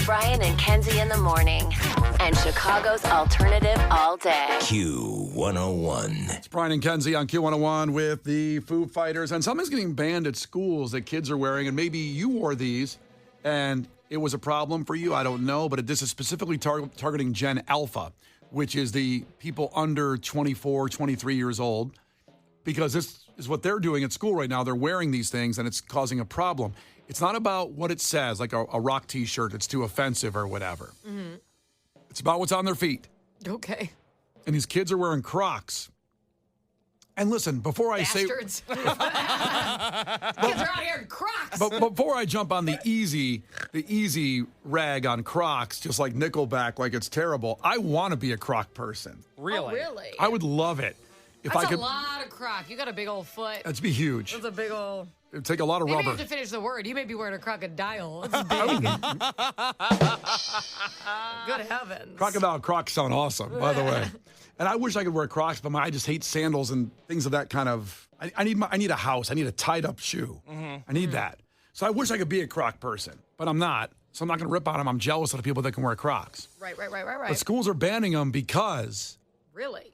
Brian and Kenzie in the morning. And Chicago's alternative all day. Q101. It's Brian and Kenzie on Q101 with the Foo Fighters. And something's getting banned at schools that kids are wearing. And maybe you wore these and it was a problem for you. I don't know. But this is specifically targeting Gen Alpha, which is the people under 24, 23 years old. Because this is what they're doing at school right now. They're wearing these things and it's causing a problem. It's not about what it says, like a rock t-shirt. It's too offensive or whatever. Mm-hmm. It's about what's on their feet. Okay. And these kids are wearing Crocs. And listen, before I Bastards. Kids are out here in Crocs. But before I jump on the easy rag on Crocs, just like Nickelback, like it's terrible, I want to be a Croc person. Really? Oh, really? I would love it. If That's I could, a lot of Croc. You got a big old foot. That'd be huge. That's a big old... It'd take a lot of Maybe rubber. you have to finish the word. You may be wearing a crocodile. It's big. Good heavens. Crocodile Crocs sound awesome, by the way. And I wish I could wear Crocs, but I just hate sandals and things of that kind of... I need a house. I need a tied-up shoe. Mm-hmm. I need that. So I wish I could be a Croc person, but I'm not. So I'm not going to rip on them. I'm jealous of the people that can wear Crocs. Right. But schools are banning them because... Really?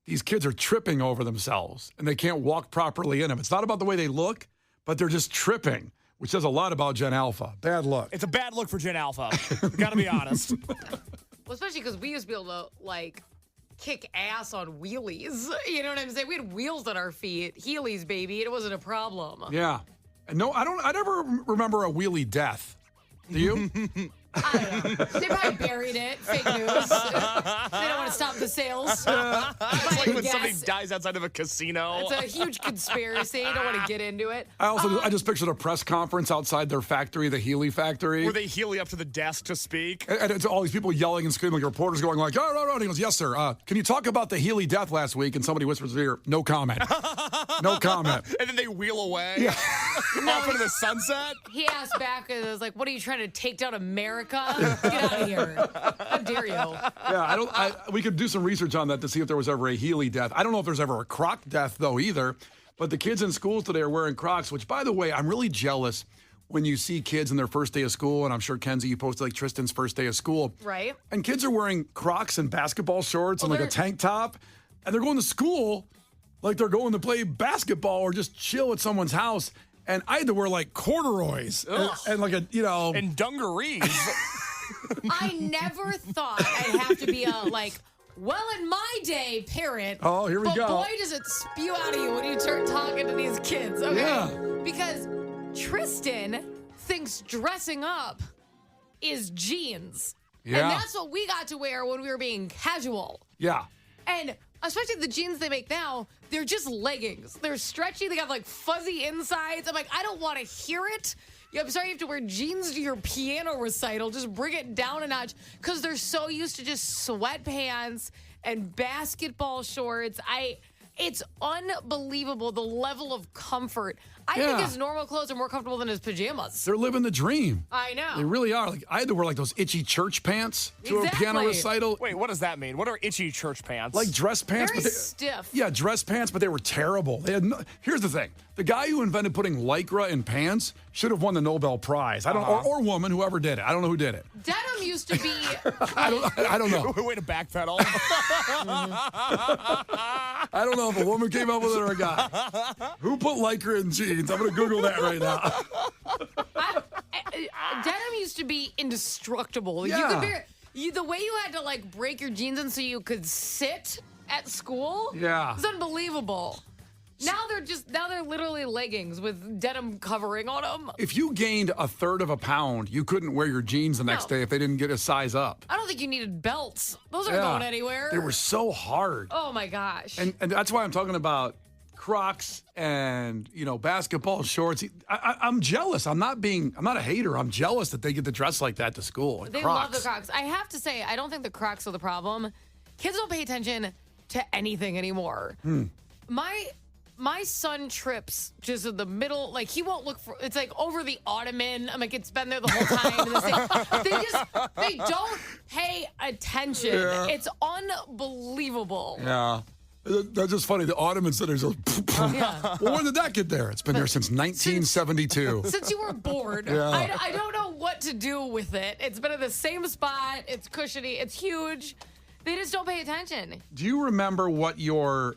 These kids are tripping over themselves, and they can't walk properly in them. It's not about the way they look, but they're just tripping, which says a lot about Gen Alpha. Bad look. It's a bad look for Gen Alpha. Gotta be honest. Well, especially because we used to be able to, kick ass on wheelies. You know what I'm saying? We had wheels on our feet. Heelys, baby. It wasn't a problem. Yeah. And no, I never remember a wheelie death. Do you? I don't know. They probably buried it. Fake news. They don't want to stop the sales. It's like when somebody dies outside of a casino. It's a huge conspiracy. Don't want to get into it. I just pictured a press conference outside their factory, the Healy factory. Where they Healy up to the desk to speak. And it's all these people yelling and screaming, like reporters going like, oh, no. And he goes, yes, sir. Can you talk about the Healy death last week? And somebody whispers in his ear, no comment. No comment. And then they wheel away. Yeah. Off into the sunset. He asked back and was like, what are you trying to take down America? Get out of here. How dare you? Yeah, we could do some research on that to see if there was ever a Healy death. I don't know if there's ever a Croc death, though, either. But the kids in schools today are wearing Crocs, which, by the way, I'm really jealous when you see kids in their first day of school. And I'm sure, Kenzie, you posted like Tristan's first day of school. Right. And kids are wearing Crocs and basketball shorts and like a tank top. And they're going to school like they're going to play basketball or just chill at someone's house. And I had to wear like corduroys and like a, And dungarees. I never thought I'd have to be well, in my day, parent. Oh, here we go. But boy, does it spew out of you when you start talking to these kids, okay? Yeah. Because Tristan thinks dressing up is jeans. Yeah. And that's what we got to wear when we were being casual. Yeah. And especially the jeans they make now, they're just leggings. They're stretchy. They got fuzzy insides. I'm like, I don't want to hear it. I'm sorry you have to wear jeans to your piano recital. Just bring it down a notch because they're so used to just sweatpants and basketball shorts. It's unbelievable the level of comfort. I think his normal clothes are more comfortable than his pajamas. They're living the dream. I know. They really are. Like I had to wear those itchy church pants to a piano recital. Wait, what does that mean? What are itchy church pants? Like dress pants. Very stiff. Yeah, dress pants, but they were terrible. They had here's the thing. The guy who invented putting Lycra in pants should have won the Nobel Prize. I don't or woman, whoever did it. I don't know who did it. Denim used to be... I don't know. Way to backpedal. I don't know if a woman came up with it or a guy. Who put Lycra in jeans? I'm going to Google that right now. Denim used to be indestructible. Yeah. The way you had to break your jeans in so you could sit at school. Yeah. It's unbelievable. Now they're literally leggings with denim covering on them. If you gained a third of a pound, you couldn't wear your jeans the next day if they didn't get a size up. I don't think you needed belts. Those aren't going anywhere. They were so hard. Oh my gosh. And that's why I'm talking about Crocs and basketball shorts. I'm jealous. I'm not a hater. I'm jealous that they get to dress like that to school. They love the Crocs. I have to say, I don't think the Crocs are the problem. Kids don't pay attention to anything anymore. My son trips just in the middle. He won't look for. It's over the ottoman. I'm like, it's been there the whole time. They don't pay attention. Yeah. It's unbelievable. Yeah. That's just funny. The Ottoman centers. Well, when did that get there? It's been there since 1972. Since you were bored, Yeah. I don't know what to do with it. It's been in the same spot. It's cushiony. It's huge. They just don't pay attention. Do you remember what your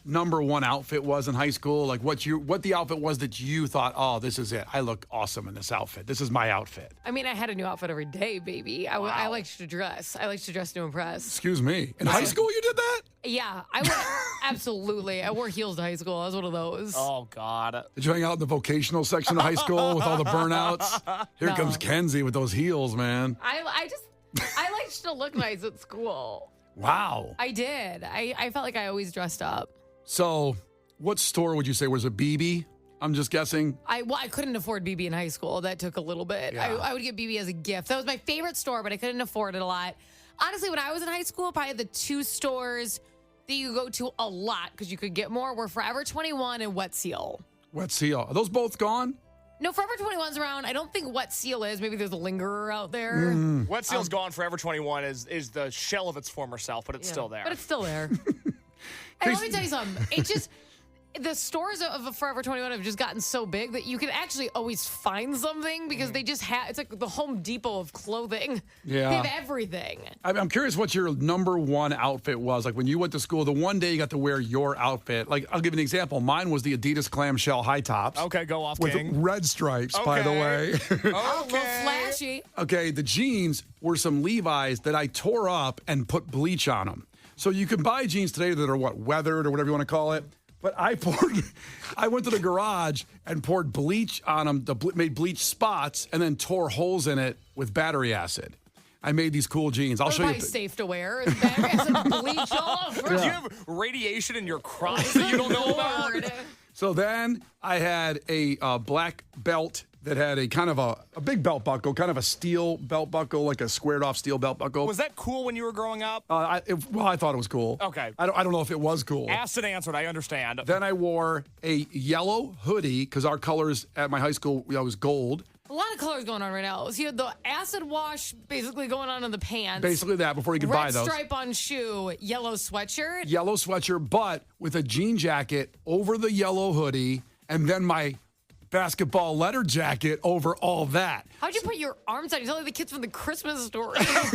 number one outfit was in high school? Like what the outfit was that you thought, oh, this is it. I look awesome in this outfit. This is my outfit. I mean, I had a new outfit every day, baby. I liked to dress. I liked to dress to impress. Excuse me. In high school, you did that? Yeah, I wore, absolutely. I wore heels to high school. I was one of those. Oh, God. Did you hang out in the vocational section of high school with all the burnouts? Here No. comes Kenzie with those heels, man. I liked to look nice at school. Wow. I did. I felt like I always dressed up. So, what store would you say was a BB? I'm just guessing. I couldn't afford BB in high school. That took a little bit. Yeah. I would get BB as a gift. That was my favorite store, but I couldn't afford it a lot. Honestly, when I was in high school, probably the two stores that you go to a lot because you could get more were Forever 21 and Wet Seal. Wet Seal. Are those both gone? No, Forever 21's around. I don't think Wet Seal is. Maybe there's a lingerer out there. Wet Seal's gone. Forever 21 is the shell of its former self, but it's still there. But it's still there. And let me tell you something. It just, the stores of Forever 21 have just gotten so big that you can actually always find something because they just have, it's like the Home Depot of clothing. Yeah. They have everything. I'm curious what your number one outfit was. Like when you went to school, the one day you got to wear your outfit. Like I'll give you an example. Mine was the Adidas clamshell high tops. Okay, go off, With King. red stripes, by the way. A little flashy. Okay, the jeans were some Levi's that I tore up and put bleach on them. So you can buy jeans today that are weathered or whatever you want to call it. But I went to the garage and poured bleach on them, made bleach spots, and then tore holes in it with battery acid. I made these cool jeans. I'll show you. Probably safe to wear. It's better as a bleach all over. Do you have radiation in your crotch that you don't know about? Lord. So then I had a black belt that had a kind of a big belt buckle, kind of a steel belt buckle, like a squared off steel belt buckle. Was that cool when you were growing up? I thought it was cool. Okay. I don't know if it was cool. Asked and answered. I understand. Then I wore a yellow hoodie because our colors at my high school was gold. A lot of colors going on right now. So you had the acid wash basically going on in the pants. Basically that before you could buy Red those. stripe on shoe, yellow sweatshirt. Yellow sweatshirt, but with a jean jacket over the yellow hoodie, and then my basketball letter jacket over all that. How'd you put your arms out? You sound like the kids from the Christmas story. Oh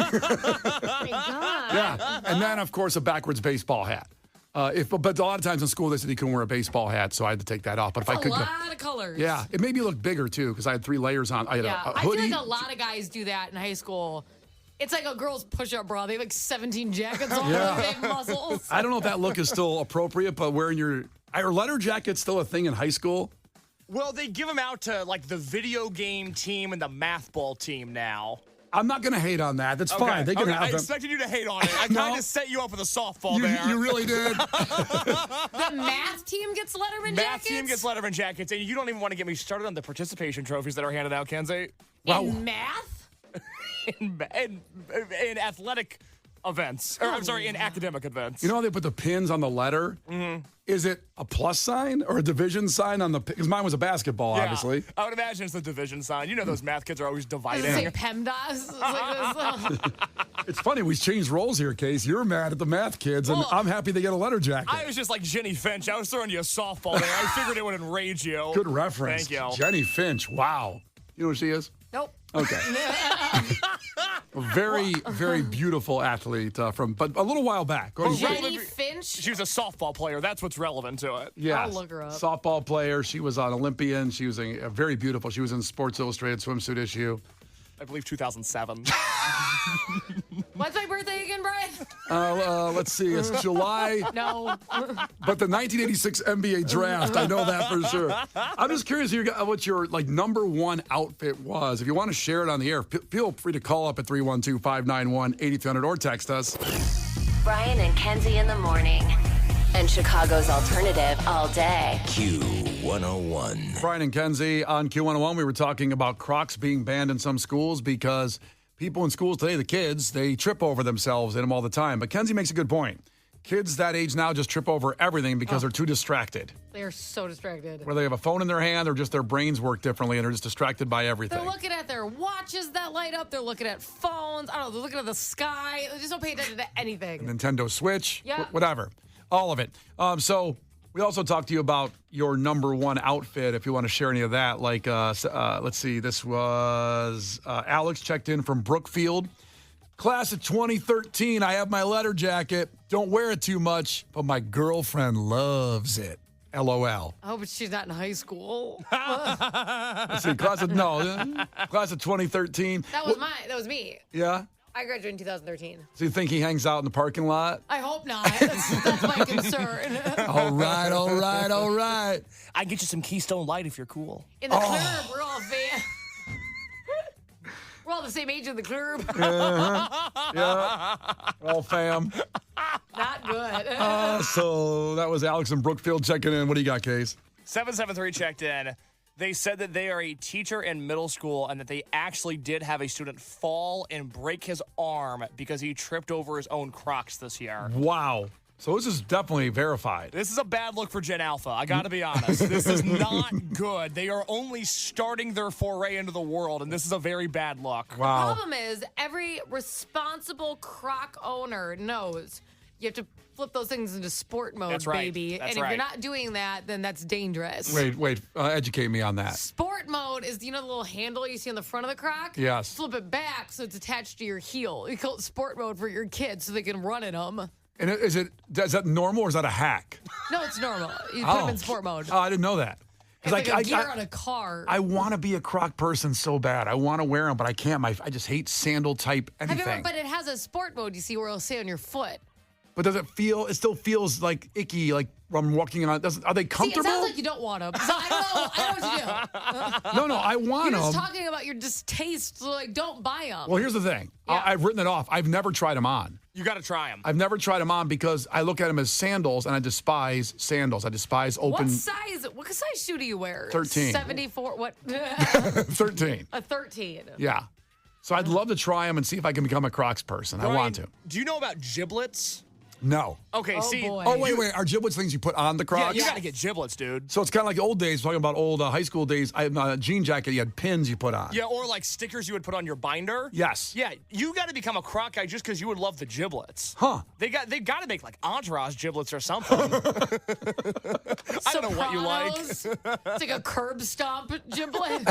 my God. Yeah, and then of course a backwards baseball hat. But a lot of times in school they said you couldn't wear a baseball hat, so I had to take that off. But if I That's could, a lot of colors. yeah, it made me look bigger too because I had 3 layers on. I had Yeah, a I feel hoodie. like a lot of guys do that in high school. It's like a girl's push-up bra. They have like 17 jackets on. Yeah. They have muscles. I don't know if that look is still appropriate, but wearing are letter jackets still a thing in high school? Well, they give them out to like the video game team and the math ball team now. I'm not going to hate on that. That's fine. They can Okay, have I them. expected you to hate on it. I No. kind of set you up with a softball there. You really did. The math team gets Letterman Math jackets? team gets Letterman jackets, and you don't even want to get me started on the participation trophies that are handed out, Kenzie. Wow. In math? In athletic events. Or, I'm sorry, in academic events. You know how they put the pins on the letter? Mm-hmm. Is it a plus sign or a division sign on the? Because mine was a basketball, Yeah, obviously. I would imagine it's the division sign. You know those math kids are always Does dividing. it say PEMDAS? It's like this. It's funny we changed roles here, Case. You're mad at the math kids, and Well, I'm happy they get a letter jacket. I was just like Jenny Finch. I was throwing you a softball there. I figured it would enrage you. Good reference. Thank you. Jenny Finch. Wow. You know who she is? Nope. Okay. A very, very beautiful athlete but a little while back. Jenny Finch? She was a softball player. That's what's relevant to it. Yes. I'll look her up. Softball player. She was an Olympian. She was a very beautiful. She was in Sports Illustrated swimsuit issue. I believe 2007. What's my birthday again, Brian? Let's see. It's July. No. But the 1986 NBA draft, I know that for sure. I'm just curious what your number one outfit was. If you want to share it on the air, feel free to call up at 312-591-8300 or text us. Brian and Kenzie in the morning. And Chicago's alternative all day. Q101. Brian and Kenzie on Q101. We were talking about Crocs being banned in some schools because people in schools today, the kids, they trip over themselves in them all the time. But Kenzie makes a good point. Kids that age now just trip over everything because they're too distracted. They are so distracted. Whether they have a phone in their hand or just their brains work differently and they're just distracted by everything. They're looking at their watches that light up. They're looking at phones. I don't know. They're looking at the sky. They just don't pay attention to anything. Nintendo Switch, Yeah. whatever. All of it. So we also talked to you about your number one outfit, if you want to share any of that. Like, let's see, this was Alex checked in from Brookfield. Class of 2013, I have my letter jacket. Don't wear it too much, but my girlfriend loves it. LOL. I hope she's not in high school. Let's see, class of 2013. That was me. Yeah? I graduated in 2013. So you think he hangs out in the parking lot? I hope not. That's my concern. All right. I can get you some Keystone Light if you're cool. In the club, we're all we're all the same age in the club. Yeah. All fam. Not good. So that was Alex in Brookfield checking in. What do you got, Case? 773 checked in. They said that they are a teacher in middle school and that they actually did have a student fall and break his arm because he tripped over his own Crocs this year. Wow. So this is definitely verified. This is a bad look for Gen Alpha. I got to be honest. This is not good. They are only starting their foray into the world, and this is a very bad look. Wow. The problem is every responsible Croc owner knows you have to flip those things into sport mode, That's right. baby. That's and if right. you're not doing that, then that's dangerous. Wait. Educate me on that. Sport mode is, the little handle you see on the front of the Croc? Yes. Flip it back so it's attached to your heel. You call it sport mode for your kids so they can run in them. And is that normal or is that a hack? No, it's normal. You put them in sport mode. Oh, I didn't know that. It's like a gear on a car. I want to be a Croc person so bad. I want to wear them, but I can't. I just hate sandal type anything. But it has a sport mode, you see, where it'll say on your foot. But does it feel? It still feels like icky, like I'm walking on. Are they comfortable? See, it sounds like you don't want them. So I don't know what to do. No, I want You're them. just talking about your distaste, so don't buy them. Well, here's the thing. Yeah. I've written it off. I've never tried them on. You got to try them. I've never tried them on because I look at them as sandals, and I despise sandals. I despise open. What size shoe do you wear? 13. 74. What? 13. A 13. Yeah. So I'd love to try them and see if I can become a Crocs person. I want to. Do you know about giblets? No. Okay, Oh, see. boy. Oh, wait. Are giblets things you put on the Yeah, Crocs? you got to get giblets, dude. So it's kind of like the old days, talking about old high school days. I have a jean jacket, you had pins you put on. Yeah, or like stickers you would put on your binder. Yes. Yeah, you got to become a Croc guy just because you would love the giblets. Huh. They got to make like Entourage giblets or something. I don't know what you like. Sopranos. It's like a curb stomp giblet.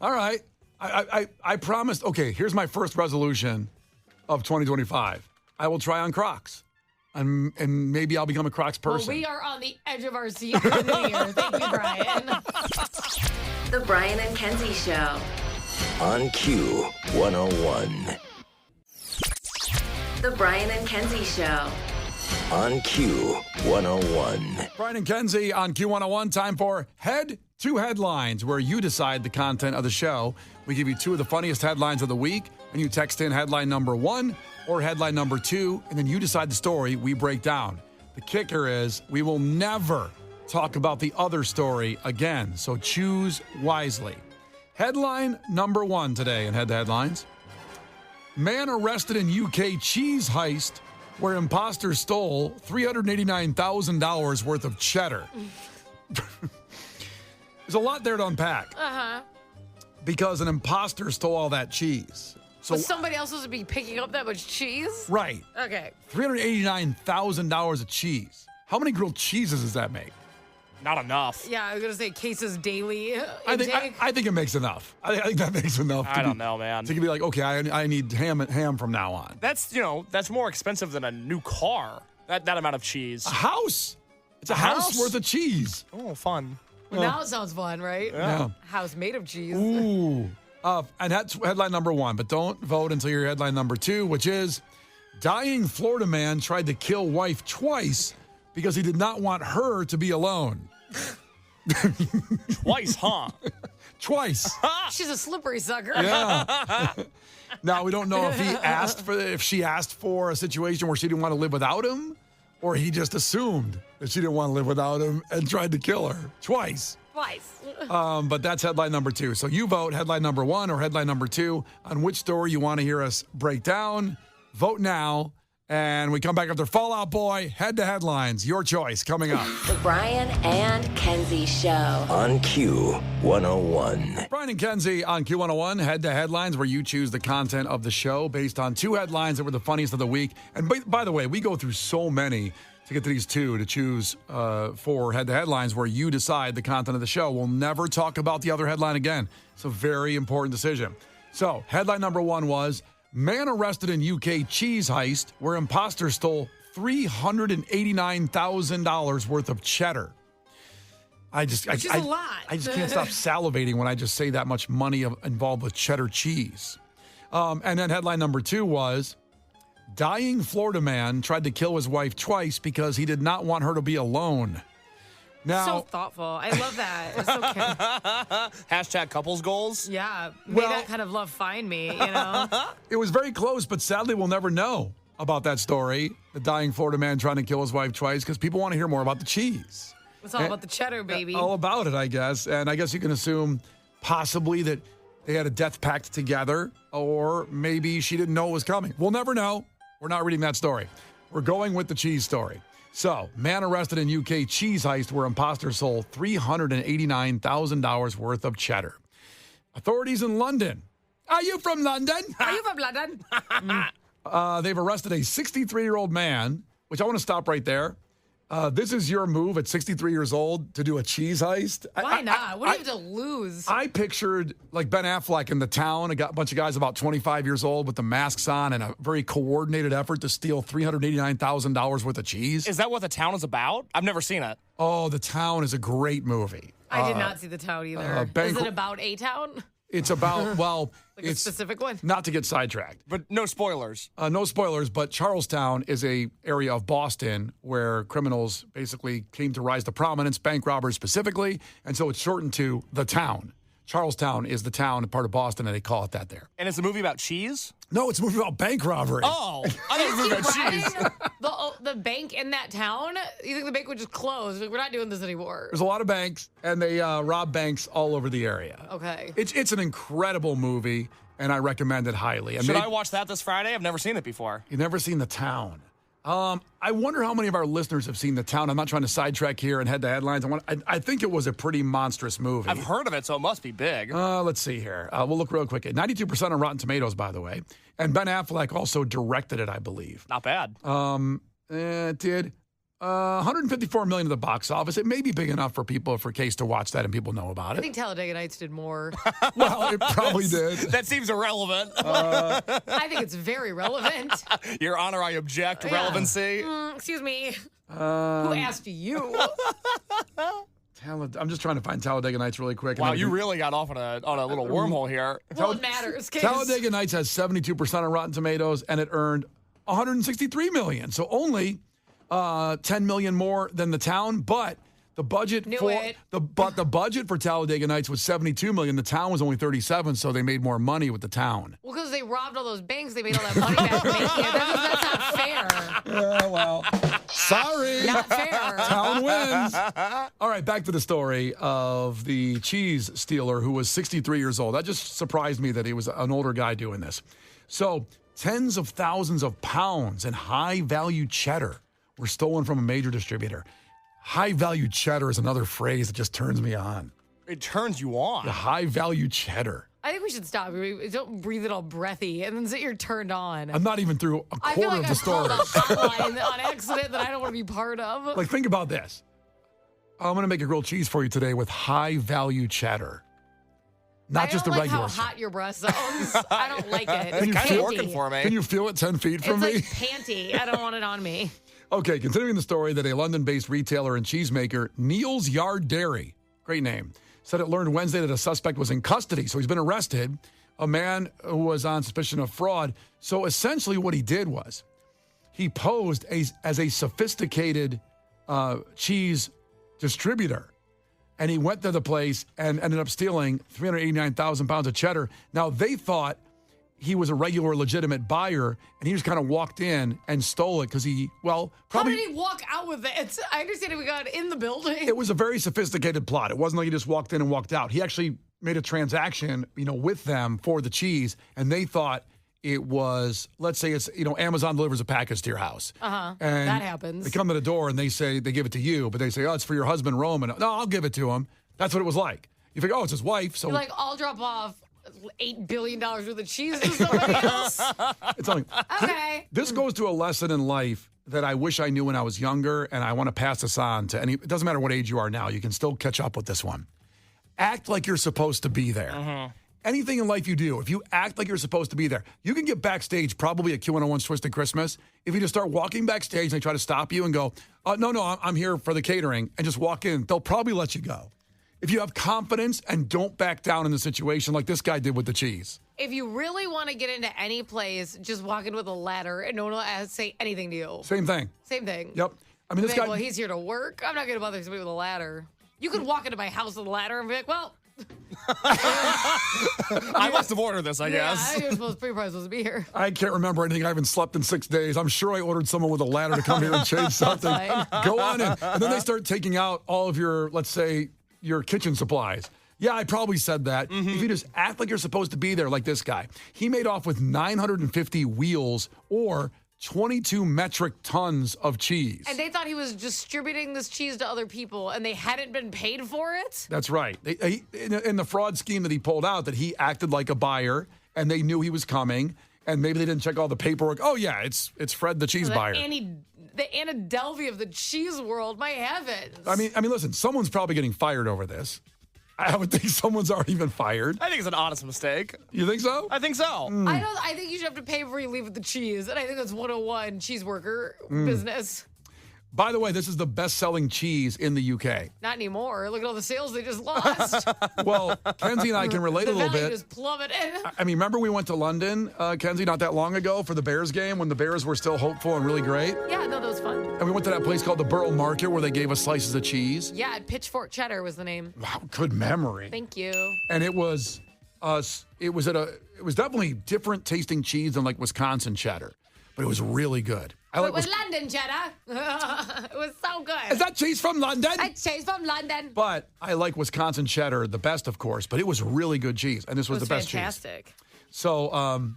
All right. I promised. Okay, here's my first resolution of 2025. I will try on Crocs. And maybe I'll become a Crocs person. Well, we are on the edge of our seat for the new year. Thank you, Brian. The Brian and Kenzie Show. On Q 101. The Brian and Kenzie Show. On Q 101. Brian and Kenzie on Q101. Time for Head to Headlines, where you decide the content of the show. We give you two of the funniest headlines of the week, and you text in headline number 1 or headline number 2, and then you decide the story we break down. The kicker is we will never talk about the other story again, so choose wisely. Headline number 1 today in Head to Headlines. Man arrested in UK cheese heist where imposters stole $389,000 worth of cheddar. There's a lot there to unpack. Uh-huh. Because an imposter stole all that cheese. So Was somebody else supposed to be picking up that much cheese? right. Okay. $389,000 of cheese. How many grilled cheeses does that make? Not enough. Yeah, I was going to say cases daily I intake. think it makes enough. I think that makes enough. I don't know, man. To be like, okay, I need ham from now on. That's more expensive than a new car. That amount of cheese. A house. It's a house house? worth of cheese. Oh, fun. Well, now it sounds fun, right? Yeah. House made of cheese. Ooh. And that's headline number 1, but don't vote until your headline number 2, which is dying Florida man tried to kill wife twice because he did not want her to be alone. Twice, huh? Twice. She's a slippery sucker. Yeah. Now, we don't know if she asked for a situation where she didn't want to live without him, or he just assumed that she didn't want to live without him and tried to kill her twice. Twice. But that's headline number 2. So you vote headline number 1 or headline number 2 on which story you want to hear us break down. Vote now And we come back after Fallout Boy, head to headlines. Your choice coming up. The Brian and Kenzie Show. On Q101. Brian and Kenzie on Q101, head to headlines, where you choose the content of the show based on 2 headlines that were the funniest of the week. And by the way, we go through so many to get to these 2 to choose for head to headlines where you decide the content of the show. We'll never talk about the other headline again. It's a very important decision. So, headline number 1 was, man arrested in UK cheese heist where imposters stole $389,000 worth of cheddar. Which is a lot. I just can't stop salivating when I just say that much money involved with cheddar cheese. And then headline number 2 was, dying Florida man tried to kill his wife twice because he did not want her to be alone. Now, So thoughtful. I love that. It's okay. Hashtag couples goals. Yeah. May Well- that kind of love find me, you know? it was very close, but sadly we'll never know about that story, the dying Florida man trying to kill his wife twice, because people want to hear more about the cheese. It's all about the cheddar, baby. All about it, I guess. And I guess you can assume possibly that they had a death pact together, or maybe she didn't know it was coming. We'll never know. We're not reading that story. We're going with the cheese story. So, man arrested in UK cheese heist where imposters sold $389,000 worth of cheddar. Authorities in London. Are you from London? Are you from London? They've arrested a 63-year-old man, which I want to stop right there. This is your move at 63 years old to do a cheese heist? Why not? What do you have to lose? I pictured like Ben Affleck in The Town, a bunch of guys about 25 years old with the masks on and a very coordinated effort to steal $389,000 worth of cheese. Is that what The Town is about? I've never seen it. Oh, The Town is a great movie. I did not see the town either. Is it about a town? It's about, well, Like a it's specific one? not to get sidetracked. But no spoilers. No spoilers, but Charlestown is a area of Boston where criminals basically came to rise to prominence, bank robbers specifically, and so it's shortened to The Town. Charlestown is the town, part of Boston, and they call it that there. And it's a movie about cheese? No, it's a movie about bank robbery. Oh, I thought it was a movie about cheese. The bank in that town? You think the bank would just close? Like, we're not doing this anymore. There's a lot of banks, and they rob banks all over the area. Okay. It's an incredible movie, and I recommend it highly. And Should I watch that this Friday? I've never seen it before. You've never seen The Town. I wonder how many of our listeners have seen The Town. I'm not trying to sidetrack here and head to headlines. I think it was a pretty monstrous movie. I've heard of it, so it must be big. Let's see here. We'll look real quick. 92% on Rotten Tomatoes, by the way. And Ben Affleck also directed it, I believe. Not bad. It did 154 million at the box office. It may be big enough for Case to watch that and people know about I it. think Talladega Nights did more. Well, it probably did. That seems irrelevant. I think it's very relevant. Your Honor, I object. Yeah. Relevancy. Excuse me. Who asked you? I'm just trying to find Talladega Nights really quick. Wow, you really got off on a little wormhole here. Well, it matters. Talladega Nights has 72% on Rotten Tomatoes, and it earned 163 million. So only 10 million more than The Town, but the budget the budget for Talladega Nights was 72 million. The Town was only 37, so they made more money with The Town. Well, because they robbed all those banks, they made all that money back making it. That's not fair. Yeah, well, sorry. Not fair. Town wins. All right, back to the story of the cheese stealer who was 63 years old. That just surprised me that he was an older guy doing this. So, tens of thousands of pounds in high-value cheddar were stolen from a major distributor. High-value cheddar is another phrase that just turns me on. It turns you on. The high-value cheddar. I think we should stop. Don't breathe it all breathy and then sit here turned on. I'm not even through a I feel quarter like of the I called story. a hotline on accident that I don't want to be part of. Like, think about this. I'm going to make a grilled cheese for you today with high-value cheddar. Not just the I don't regular like how hot your breath sounds. I don't like it. Can you It's feel- panty. Working for me. Can you feel it 10 feet from It's me? like panty. I don't want it on me. Okay, continuing the story that a London-based retailer and cheesemaker, Neil's Yard Dairy, great name, said it learned Wednesday that a suspect was in custody. So he's been arrested, a man who was on suspicion of fraud. So essentially what he did was he posed as a sophisticated cheese distributor. And he went to the place and ended up stealing 389,000 pounds of cheddar. Now, they thought he was a regular, legitimate buyer, and he just kind of walked in and stole it because How probably did he walk out with it? I understand we got in the building. it was a very sophisticated plot. It wasn't like he just walked in and walked out. He actually made a transaction, with them for the cheese, and they thought it was, let's say it's, Amazon delivers a package to your house. Uh-huh. And That happens. They come to the door and they give it to you, but they say, oh, it's for your husband, Roman. No, I'll give it to him. That's what it was like. You think, oh, it's his wife. So You're like, I'll drop off $8 billion worth of cheese to somebody else. it's like, Okay. this goes to a lesson in life that I wish I knew when I was younger, and I want to pass this on to it doesn't matter what age you are now, you can still catch up with this one. Act like you're supposed to be there. Anything in life you do, if you act like you're supposed to be there, you can get backstage probably at Q101's Twisted Christmas. If you just start walking backstage and they try to stop you and go, no, I'm here for the catering, and just walk in, they'll probably let you go. If you have confidence and don't back down in the situation like this guy did with the cheese. If you really want to get into any place, just walk in with a ladder and no one will say anything to you. Same thing. Same thing. Yep. I mean, this guy. Well, he's here to work. I'm not going to bother somebody with a ladder. You could walk into my house with a ladder and be like, well. I must have ordered this, I guess. Yeah, you're probably supposed to be here. I can't remember anything. I haven't slept in 6 days. I'm sure I ordered someone with a ladder to come here and change something. Go on in. And then they start taking out all of your, let's say, your kitchen supplies. Yeah, I probably said that. If you just act like you're supposed to be there, like this guy. He made off with 950 wheels or 22 metric tons of cheese. And they thought he was distributing this cheese to other people and they hadn't been paid for it? That's right. In the fraud scheme that he pulled out, that he acted like a buyer and they knew he was coming and maybe they didn't check all the paperwork. Oh, yeah, it's Fred the cheese buyer. The Anna Delvey of the cheese world, my heavens. I mean, listen, someone's probably getting fired over this. I would think someone's already been fired. I think it's an honest mistake. You think so? I think so. I think you should have to pay before you leave with the cheese. And I think that's 101 cheese worker business. By the way, this is the best-selling cheese in the UK. Not anymore. Look at all the sales they just lost. Well, Kenzie and I can relate a little The value bit. just plummeted. I mean, remember we went to London, Kenzie, not that long ago for the Bears game when the Bears were still hopeful and really great? Yeah, no, that was fun. And we went to that place called the Borough Market where they gave us slices of cheese. Yeah, Pitchfork Cheddar was the name. Wow, good memory. Thank you. And it was definitely different tasting cheese than like Wisconsin cheddar, but it was really good. It was London cheddar. It was so good. Is that cheese from London? It's cheese from London. But I like Wisconsin cheddar the best, of course, but it was really good cheese, and this was the best fantastic. cheese. So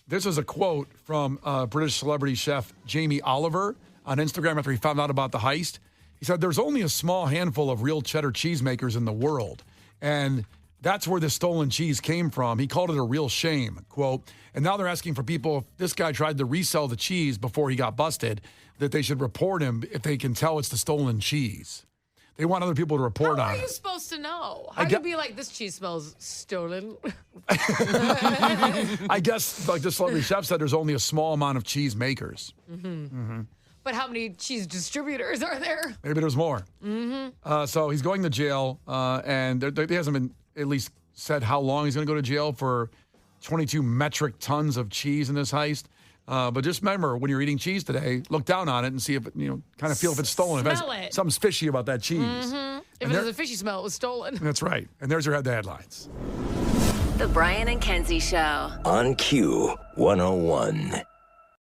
this is a quote from British celebrity chef Jamie Oliver on Instagram after he found out about the heist. He said, there's only a small handful of real cheddar cheesemakers in the world, and that's where the stolen cheese came from. He called it a real shame, quote, and now they're asking for people, if this guy tried to resell the cheese before he got busted, that they should report him if they can tell it's the stolen cheese. They want other people to report on it. How are you supposed to know? How do you be like, this cheese smells stolen? I guess, like the celebrity chef said, there's only a small amount of cheese makers. But how many cheese distributors are there? Maybe there's more. So he's going to jail, and he hasn't been at least said how long he's going to go to jail for 22 metric tons of cheese in this heist. But just remember, when you're eating cheese today, look down on it and see if it, kind of feel if it's stolen. Smell if it. something's fishy about that cheese. If it has a fishy smell, it was stolen. That's right. And there's your headlines. The Brian and Kenzie Show. On Q 101.